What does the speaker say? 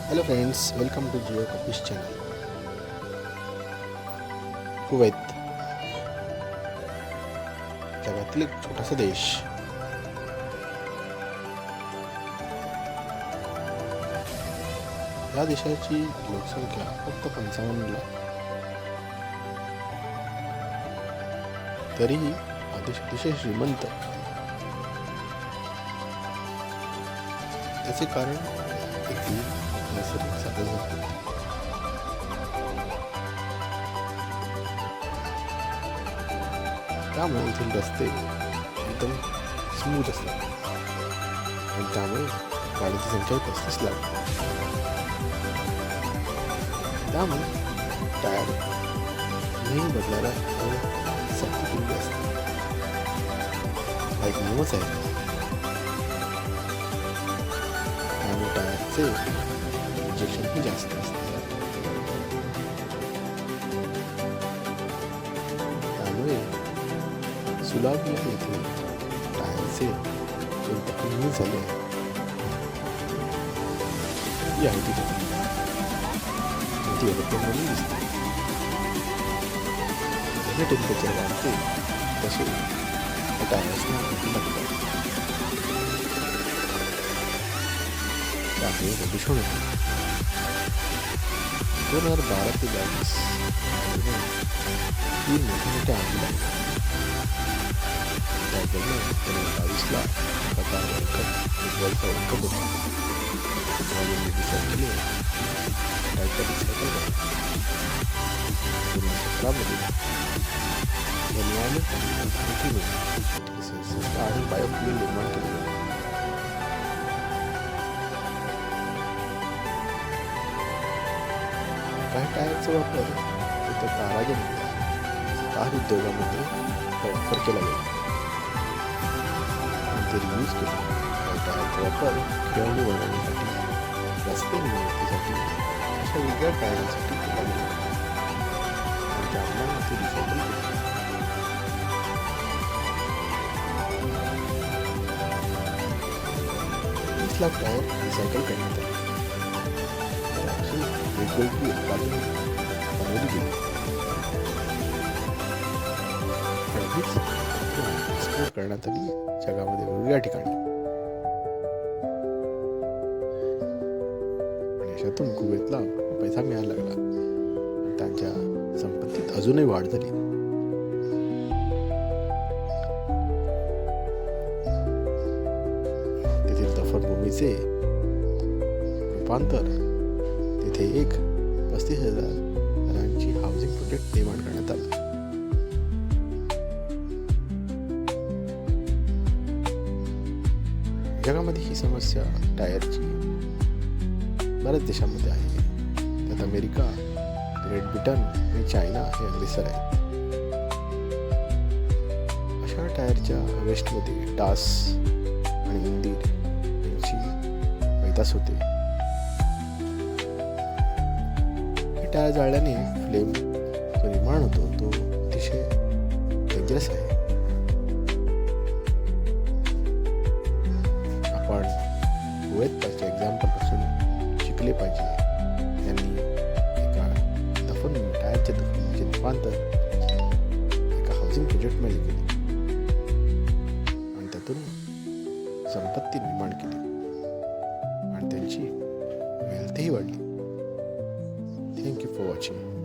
Hello friends, welcome to जिओ कपिश channel. Kuwait जगातील एक छोटासा देश. या देशाची लोकसंख्या फक्त 55 लाख. तरीही हा देश अतिशय श्रीमंत. त्याचे कारण येथील नैसर्गिक साधन. त्यामुळे येथील रस्ते एकदम स्मूथ असतात आणि त्यामुळे गाडीची संख्या 35 लाख. त्यामुळे टायर नेहमी बदलायला सक्ती केली असते. हा एक नियमच आहे. त्यामुळे टायरचे इंजेक्शनही जास्त असते. त्यामुळे सुलागिया येथे टायरचे कमी झाले आहे. ही आहे ती ती एरोप्लेनमध्ये दिसते. जसे टेम्परेचर वाढते तसे टायर्सना लागतात. त्यामुळे प्रदूषण होते. 2012 ते 2022 तीन मोठ्या आगी लागल्या. त्यादरम्यान 2022ला कतार वर्ल्डचा वर्ल्ड होता. डिसाईड केले टायरचा रिसायकल करा. 2017मध्ये एन्व्हायरमेंट आणि बायोफ्युएल निर्माण केले गेले. काही टायरचा वापर इतर कार उद्योगामध्ये वापर केला गेला आणि ते रियूज केले. काही टायरचा वापर खेळणी बनवण्यासाठी, रस्ते निर्मितीसाठी अशा वेगळ्या टायरांसाठी केला गेला आणि त्यामुळे ते रिसायकल केले. 30 लाख टायर रिसायकल करण्यात आले. अशी वेगवेगळी उत्पादने बनवली गेली आणि हीच एक्सपोर्ट करण्यात आली जगामध्ये वेगवेगळ्या ठिकाणी. आणि अशातून कुवेतला पैसा मिळायला लागला आणि त्यांच्या संपत्तीत अजूनही वाढ झाली. तेथील दफनभूमीचे रूपांतर तिथे एक 35,000 घरांची हाऊसिंग प्रोजेक्ट निर्माण करण्यात आला. जगामध्ये ही समस्या टायरची बऱ्याच देशांमध्ये आहे. त्यात अमेरिका, ग्रेट ब्रिटन आणि चायना हे अग्रेसर आहेत. अशा टायरच्या वेस्टमध्ये डास आणि उंदीर यांची पैदास होते. हे टायर जाळल्याने फ्लेम जो निर्माण होतो तो अतिशय डेंजरस आहे. आपण कुवेतच्या एक्झाम्पलपासून शिकले पाहिजे. त्यांनी एका टायरच्या दफनभूमीचे रूपांतर एका हाऊसिंग प्रोजेक्टमध्ये केले आणि त्यातून संपत्ती निर्माण केली आणि त्यांची वेल्थही वाढली. Thank you for watching.